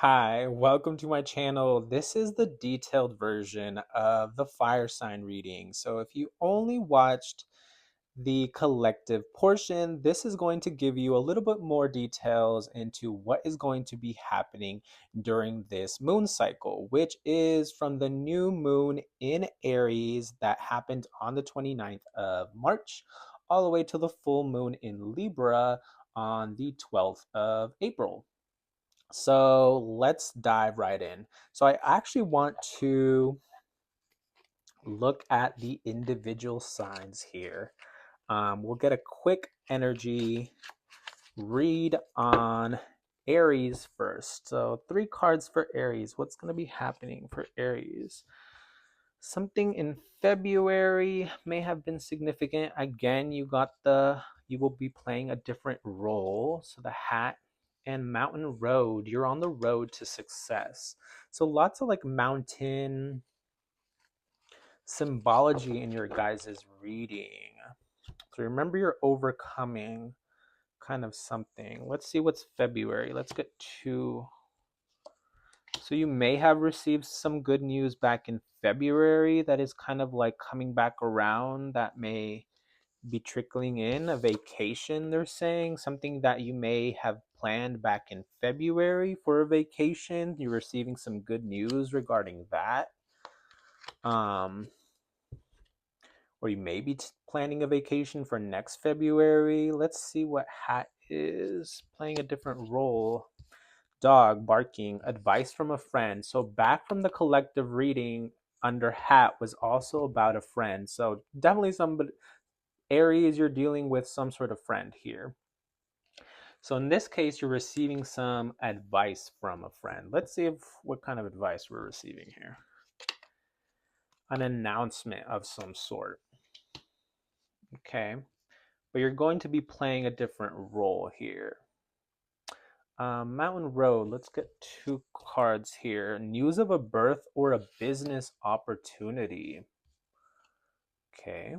Hi, welcome to my channel. This is the detailed version of the fire sign reading. So if you only watched the collective portion, this is going to give you a little bit more details into what is going to be happening during this moon cycle, which is from the new moon in Aries that happened on the 29th of March, all the way to the full moon in Libra on the 12th of April. So let's dive right in. So I actually want to look at the individual signs here. We'll get a quick energy read on Aries first. So 3 cards for Aries. What's going to be happening for Aries? Something in February may have been significant. Again, you will be playing a different role. So the hat and mountain road, you're on the road to success. So lots of like mountain symbology in your guys' reading. So remember you're overcoming kind of something. Let's see what's February. Let's get to. So you may have received some good news back in February that is kind of like coming back around, that may be trickling in. A vacation, they're saying, something that you may have planned back in February for a vacation. You're receiving some good news regarding that. Or you may be planning a vacation for next February. Let's see what hat is playing a different role. Dog barking, advice from a friend. So back from the collective reading, under hat was also about a friend. So definitely somebody, Aries, you're dealing with some sort of friend here. So in this case, you're receiving some advice from a friend. Let's see what kind of advice we're receiving here. An announcement of some sort. Okay. But you're going to be playing a different role here. Mountain Road, let's get 2 cards here. News of a birth or a business opportunity. Okay.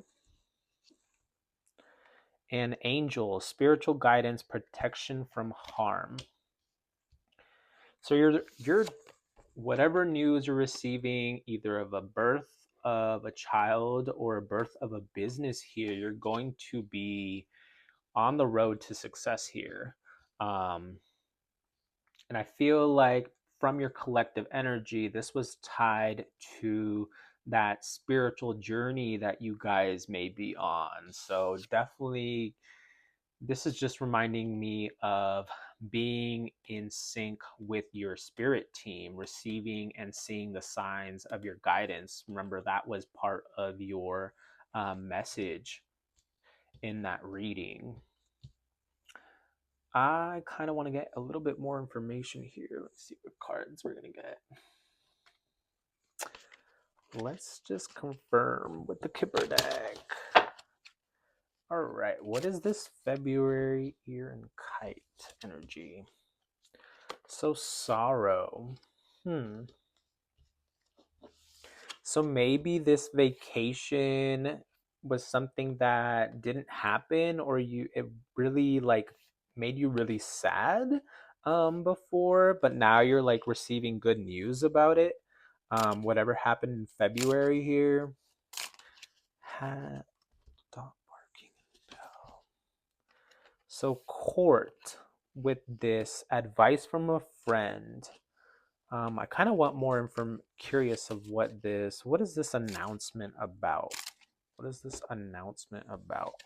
And Angel, spiritual guidance, protection from harm. So you're whatever news you're receiving, either of a birth of a child or a birth of a business here, you're going to be on the road to success here. And I feel like from your collective energy, this was tied to that spiritual journey that you guys may be on. So definitely, this is just reminding me of being in sync with your spirit team, receiving and seeing the signs of your guidance. Remember, that was part of your message in that reading. I kind of want to get a little bit more information here. Let's see what cards we're going to get. Let's just confirm with the Kipper deck. All right, what is this February ear and kite energy? So sorrow. So maybe this vacation was something that didn't happen, or it really like made you really sad before, but now you're like receiving good news about it. Whatever happened in February here. Dog barking bell. So court with this advice from a friend. I kind of want more curious of what is this announcement about? What is this announcement about?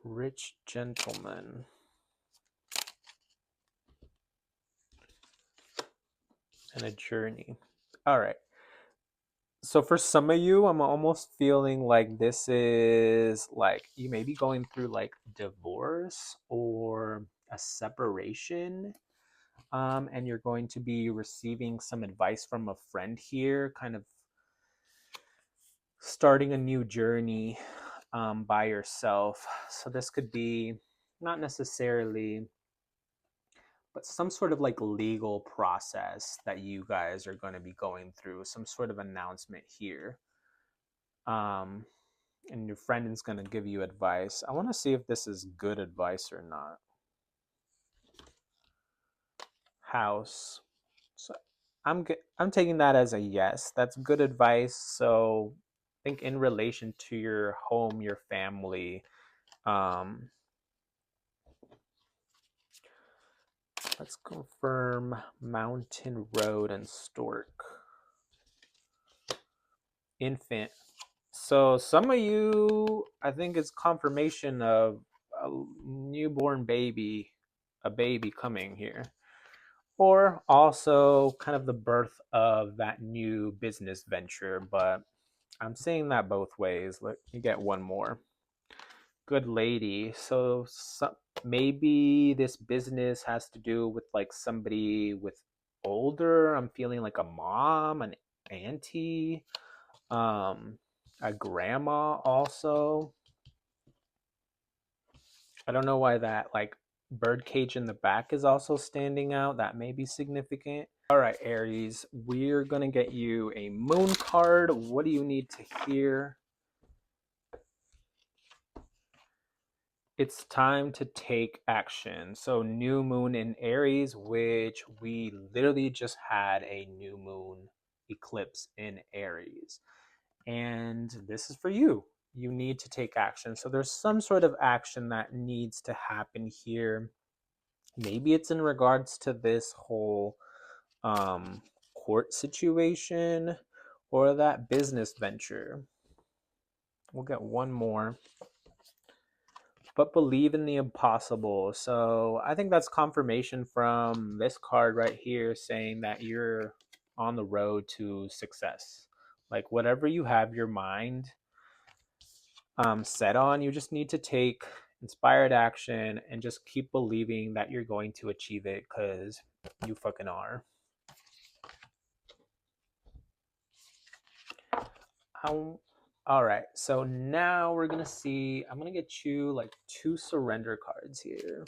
Rich gentleman. And a journey. All right. So for some of you, I'm almost feeling like this is like you may be going through like divorce or a separation. And you're going to be receiving some advice from a friend here, kind of starting a new journey by yourself. So this could be not necessarily, but some sort of like legal process that you guys are going to be going through, some sort of announcement here. And your friend is going to give you advice. I want to see if this is good advice or not. house. So I'm taking that as a yes. That's good advice. So I think in relation to your home, your family, um, let's confirm Mountain Road and Stork. Infant. So some of you, I think it's confirmation of a newborn baby, a baby coming here. Or also kind of the birth of that new business venture, but I'm saying that both ways. Let me get one more. Good lady. So maybe this business has to do with like somebody with older. I'm feeling like a mom, an auntie, um, a grandma also. I don't know why that like bird cage in the back is also standing out. That may be significant. All right, Aries, we're going to get you a moon card. What do you need to hear? It's time to take action. So, new moon in Aries, which we literally just had a new moon eclipse in Aries. And this is for you. You need to take action. So, there's some sort of action that needs to happen here. Maybe it's in regards to this whole court situation or that business venture. We'll get one more. But believe in the impossible. So I think that's confirmation from this card right here saying that you're on the road to success. Like whatever you have your mind set on, you just need to take inspired action and just keep believing that you're going to achieve it because you fucking are. All right, so now we're gonna see. I'm gonna get you like 2 surrender cards here.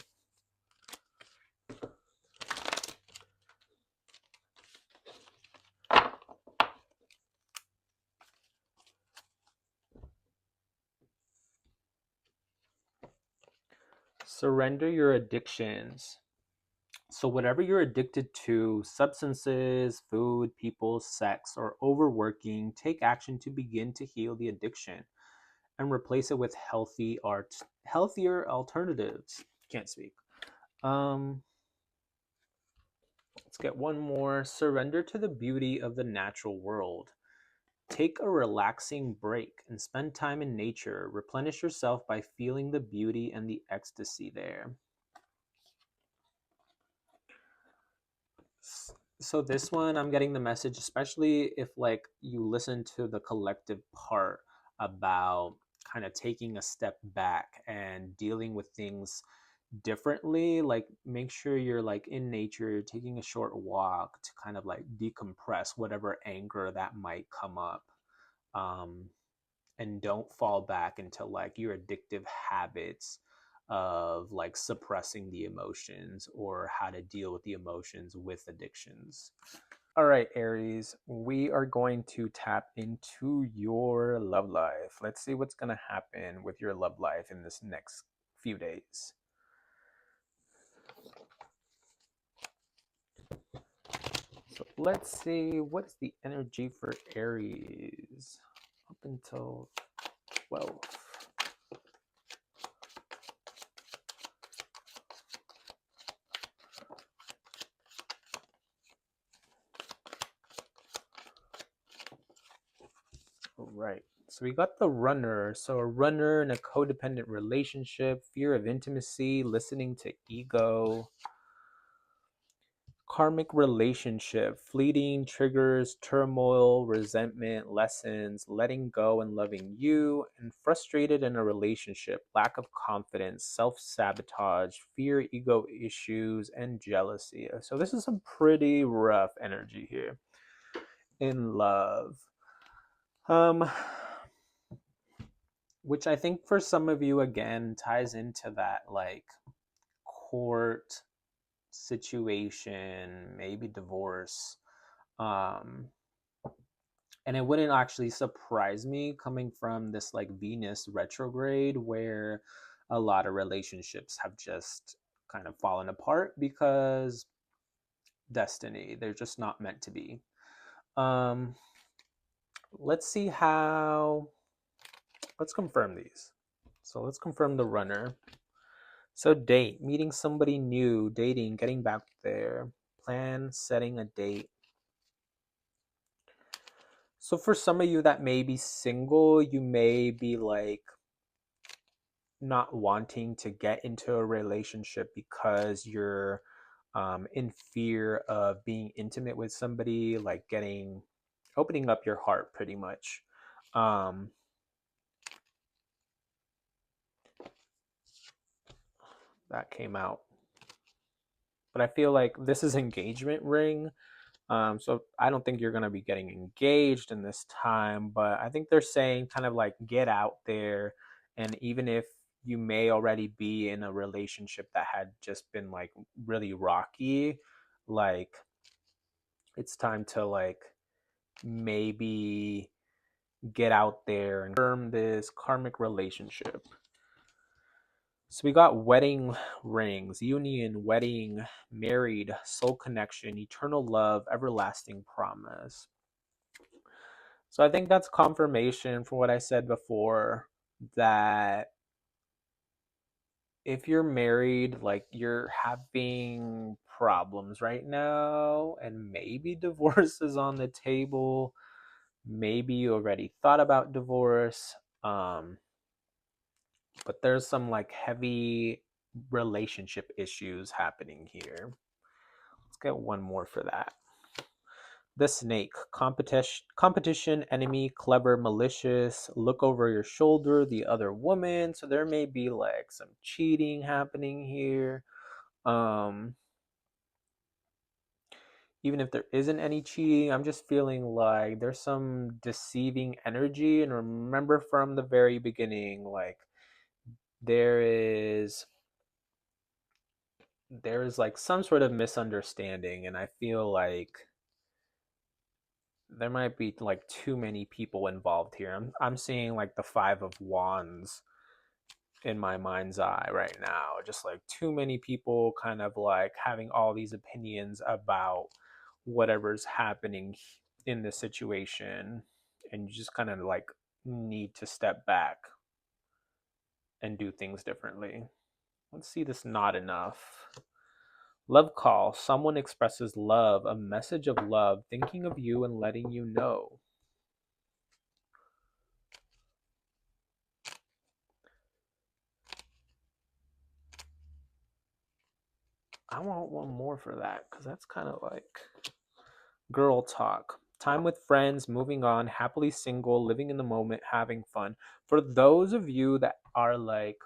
Surrender your addictions. So, whatever you're addicted to, substances, food, people, sex, or overworking, take action to begin to heal the addiction and replace it with healthier alternatives. Can't speak. Let's get one more. Surrender to the beauty of the natural world. Take a relaxing break and spend time in nature. Replenish yourself by feeling the beauty and the ecstasy there. So this one, I'm getting the message, especially if like you listen to the collective part about kind of taking a step back and dealing with things differently. Like make sure you're like in nature, you're taking a short walk to kind of like decompress whatever anger that might come up. Um, and don't fall back into like your addictive habits of like suppressing the emotions or how to deal with the emotions with addictions. All right, Aries, we are going to tap into your love life. Let's see what's going to happen with your love life in this next few days. So let's see what's the energy for Aries up until 12. All right. So we got the runner. So a runner in a codependent relationship, fear of intimacy, listening to ego. Karmic relationship, fleeting triggers, turmoil, resentment, lessons, letting go and loving you, and frustrated in a relationship, lack of confidence, self sabotage, fear, ego issues, and jealousy. So this is some pretty rough energy here in love. Which I think for some of you again ties into that like court situation, maybe divorce. Um, and it wouldn't actually surprise me coming from this like Venus retrograde where a lot of relationships have just kind of fallen apart because destiny. They're just not meant to be. Um, let's see how, let's confirm these. So let's confirm the runner. So date, meeting somebody new, dating, getting back there, plan, setting a date. So for some of you that may be single, you may be like not wanting to get into a relationship because you're in fear of being intimate with somebody, like opening up your heart pretty much. Um, that came out. But I feel like this is engagement ring. So I don't think you're going to be getting engaged in this time, but I think they're saying kind of like get out there. And even if you may already be in a relationship that had just been like really rocky, like it's time to like maybe get out there and confirm this karmic relationship. So we got wedding rings, union, wedding, married, soul connection, eternal love, everlasting promise. So I think that's confirmation for what I said before, that if you're married, like you're having problems right now, and maybe divorce is on the table. Maybe you already thought about divorce. But there's some like heavy relationship issues happening here. Let's get one more for that. The snake, competition, enemy, clever, malicious, look over your shoulder, the other woman. So there may be like some cheating happening here. Um, Even if there isn't any cheating, I'm just feeling like there's some deceiving energy. And remember from the very beginning, like there is there is like some sort of misunderstanding, and I feel like there might be like too many people involved here. I'm seeing like the 5 of Wands in my mind's eye right now. Just like too many people kind of like having all these opinions about whatever's happening in this situation, and you just kind of like need to step back and do things differently. Let's see this not enough. Love call. Someone expresses love, a message of love, thinking of you and letting you know. I want one more for that because that's kind of like girl talk. Time with friends, moving on, happily single, living in the moment, having fun. For those of you that are like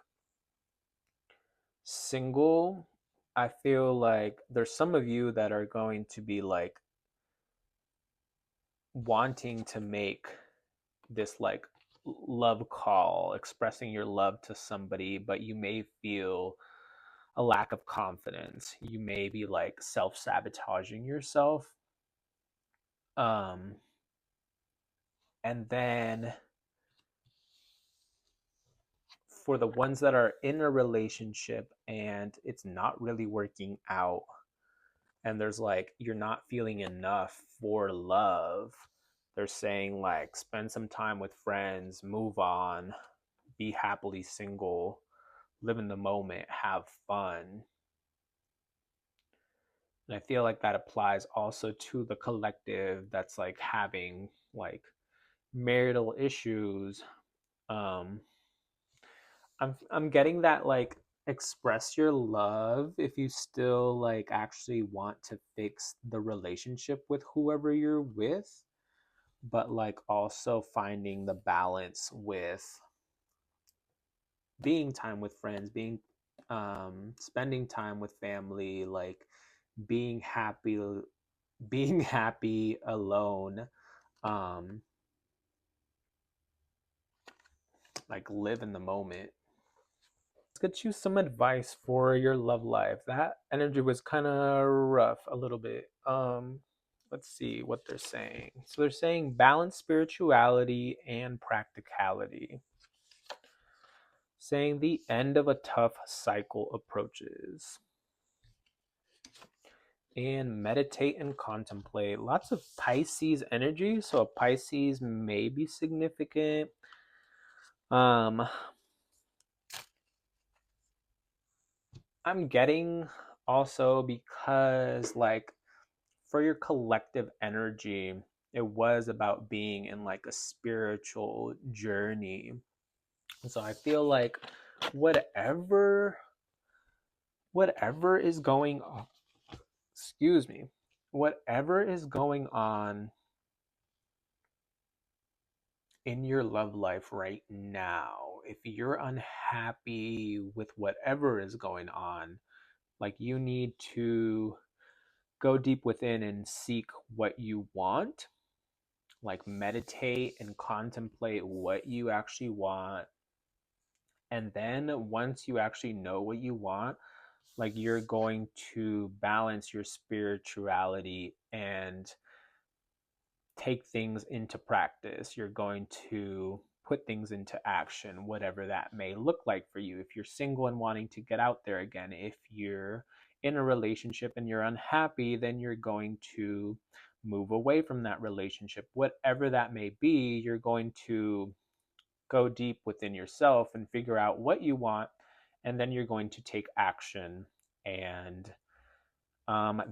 single, I feel like there's some of you that are going to be like wanting to make this like love call, expressing your love to somebody, but you may feel a lack of confidence. You may be like self-sabotaging yourself. Um and then for the ones that are in a relationship and it's not really working out, and there's like you're not feeling enough for love, they're saying like spend some time with friends, move on, be happily single, live in the moment, have fun. And I feel like that applies also to the collective that's like having like marital issues. um I'm getting that like express your love if you still like actually want to fix the relationship with whoever you're with, but like also finding the balance with being time with friends, being spending time with family, like being happy being happy alone. um like live in the moment. Let's get you some advice for your love life. That energy was kind of rough a little bit. Let's see what they're saying. So they're saying balance spirituality and practicality. Saying the end of a tough cycle approaches. and meditate and contemplate. Lots of Pisces energy, so a Pisces may be significant. I'm getting also because like for your collective energy, it was about being in like a spiritual journey. So I feel like whatever is going on, excuse me, whatever is going on in your love life right now, if you're unhappy with whatever is going on, like you need to go deep within and seek what you want, like meditate and contemplate what you actually want. And then once you actually know what you want, like you're going to balance your spirituality and take things into practice. You're going to put things into action, whatever that may look like for you. If you're single and wanting to get out there again, if you're in a relationship and you're unhappy, then you're going to move away from that relationship. Whatever that may be, you're going to go deep within yourself and figure out what you want, and then you're going to take action. And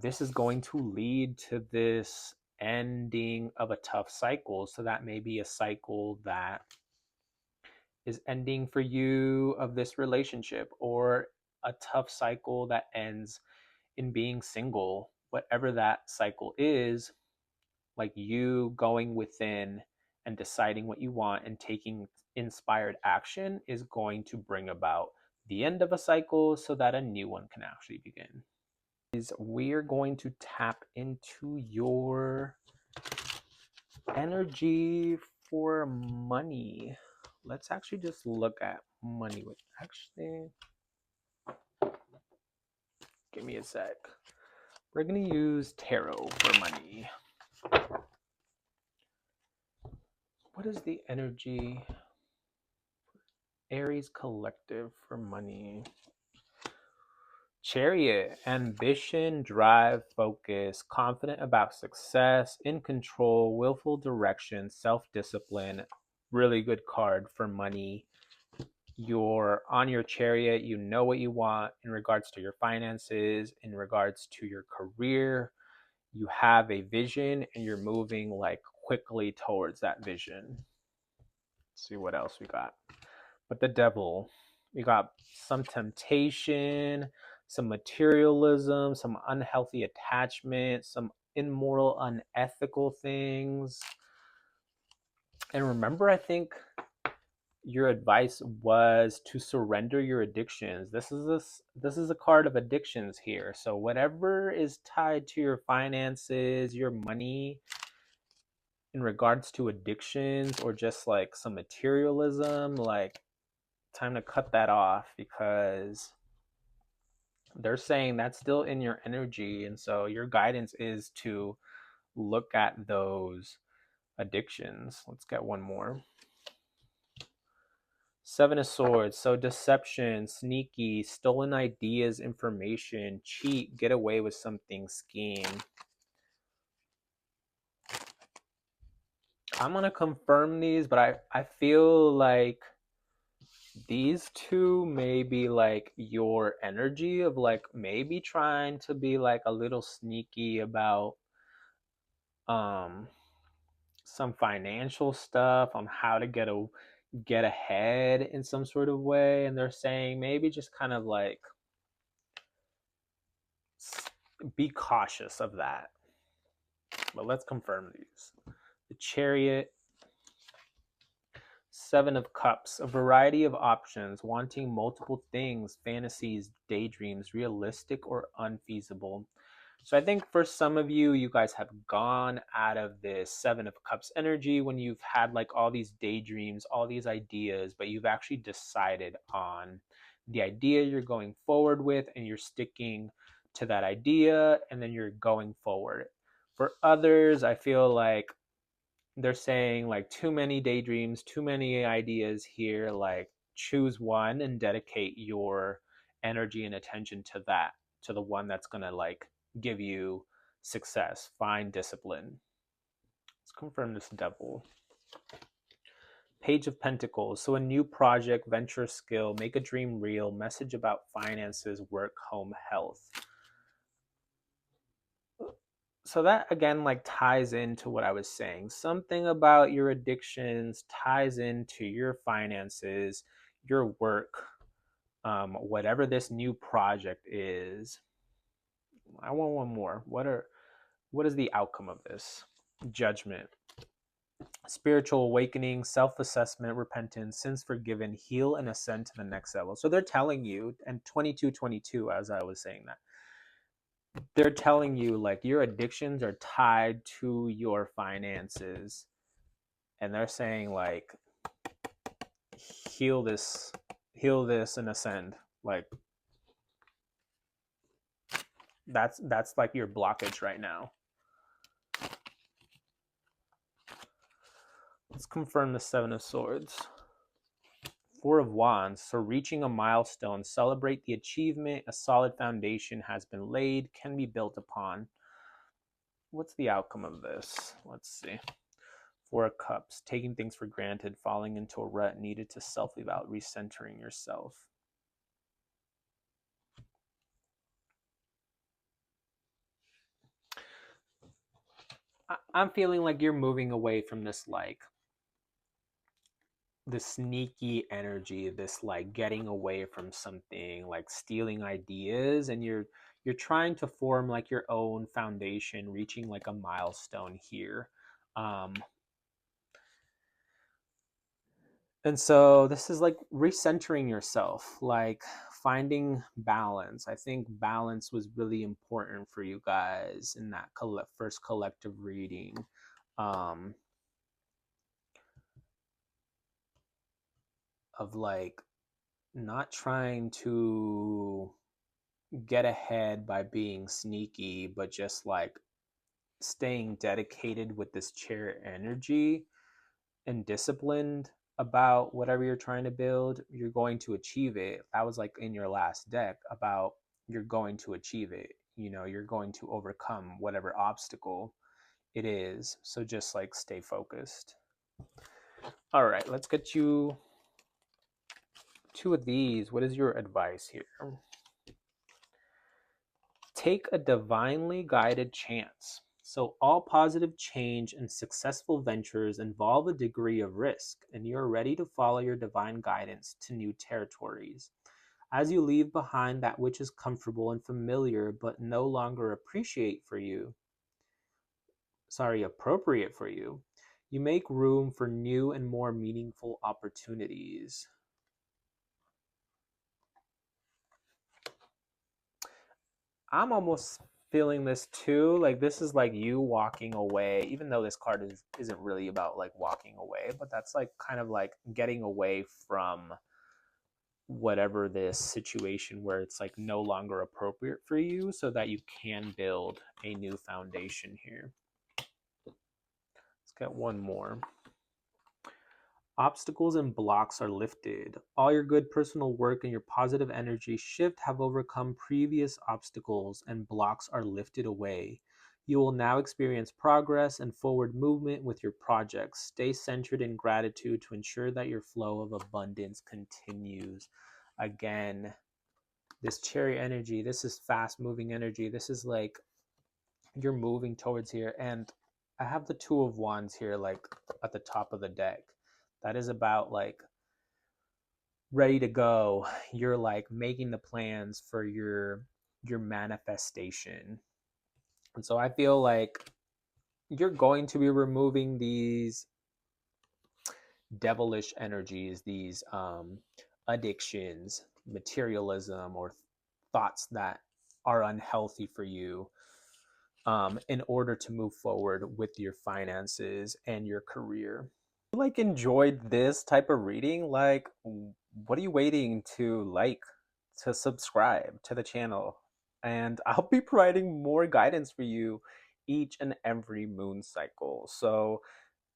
this is going to lead to this ending of a tough cycle. So that may be a cycle that is ending for you of this relationship, or a tough cycle that ends in being single. Whatever that cycle is, like you going within and deciding what you want and taking inspired action is going to bring about the end of a cycle so that a new one can actually begin. We're going to tap into your energy for money. Let's actually just look at money with actually give me a sec. We're going to use tarot for money. What is the energy Aries collective for money? Chariot, ambition, drive, focus, confident about success, in control, willful direction, self-discipline. Really good card for money. You're on your chariot, you know what you want in regards to your finances, in regards to your career. You have a vision and you're moving like quickly towards that vision. Let's see what else we got. But the devil, we got some temptation, some materialism, some unhealthy attachment, some immoral, unethical things. And remember, I think your advice was to surrender your addictions. This is a card of addictions here. So whatever is tied to your finances, your money, in regards to addictions or just like some materialism, like time to cut that off, because they're saying that's still in your energy. And so your guidance is to look at those addictions. Let's get one more. Seven of Swords. So deception, sneaky, stolen ideas, information, cheat, get away with something, scheme. I'm going to confirm these, but I feel like these two may be like your energy of like maybe trying to be like a little sneaky about um some financial stuff, on how to get ahead in some sort of way. And they're saying maybe just kind of like be cautious of that. But let's confirm these. The Chariot, Seven of Cups, a variety of options, wanting multiple things, fantasies, daydreams, realistic or unfeasible. So I think for some of you, you guys have gone out of this Seven of Cups energy when you've had like all these daydreams, all these ideas, but you've actually decided on the idea you're going forward with, and you're sticking to that idea, and then you're going forward. For others, I feel like they're saying like too many daydreams, too many ideas here, like choose one and dedicate your energy and attention to that, to the one that's going to like give you success. Find discipline. Let's confirm this devil. Page of Pentacles. So a new project, venture, skill, make a dream real, message about finances, work, home, health. So that again like ties into what I was saying. Something about your addictions ties into your finances, your work, whatever this new project is. I want one more. What is the outcome of this? Judgment. Spiritual awakening, self-assessment, repentance, sins forgiven, heal and ascend to the next level. So they're telling you, and 2222, as I was saying that, they're telling you like your addictions are tied to your finances, and they're saying like heal this, and ascend. Like that's like your blockage right now. Let's confirm the Seven of Swords. Four of Wands. So reaching a milestone, celebrate the achievement, a solid foundation has been laid, can be built upon. What's the outcome of this? Let's see. Four of Cups. Taking things for granted, falling into a rut, needed to self-evaluate, recentering yourself. I'm feeling like you're moving away from this like the sneaky energy, this like getting away from something, like stealing ideas, and you're trying to form like your own foundation, reaching like a milestone here. Um, and so this is like recentering yourself, like finding balance. I think balance was really important for you guys in that first collective reading. Um, of like not trying to get ahead by being sneaky, but just like staying dedicated with this Chariot energy and disciplined about whatever you're trying to build, you're going to achieve it. That was like in your last deck about you're going to achieve it. You know, you're going to overcome whatever obstacle it is. So just like stay focused. All right, let's get you two of these. What is your advice here? Take a divinely guided chance. So, all positive change and successful ventures involve a degree of risk, and you're ready to follow your divine guidance to new territories. As you leave behind that which is comfortable and familiar but no longer appropriate for you, you make room for new and more meaningful opportunities. I'm almost feeling this too. Like this is like you walking away, even though this card isn't really about like walking away, but that's like kind of like getting away from whatever this situation where it's like no longer appropriate for you so that you can build a new foundation here. Let's get one more. Obstacles and blocks are lifted. All your good personal work and your positive energy shift have overcome previous obstacles, and blocks are lifted away. You will now experience progress and forward movement with your projects. Stay centered in gratitude to ensure that your flow of abundance continues. Again, this Chariot energy, this is fast moving energy. This is like you're moving towards here. And I have the Two of Wands here, like at the top of the deck. That is about like ready to go. You're like making the plans for your manifestation. And so I feel like you're going to be removing these devilish energies, these addictions, materialism, or thoughts that are unhealthy for you, in order to move forward with your finances and your career. Like enjoyed this type of reading, like what are you waiting to subscribe to the channel? And I'll be providing more guidance for you each and every moon cycle, so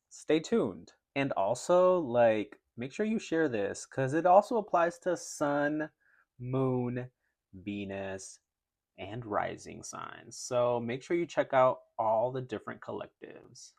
stay tuned. And also like make sure you share this because it also applies to Sun, Moon, Venus, and rising signs. So make sure you check out all the different collectives.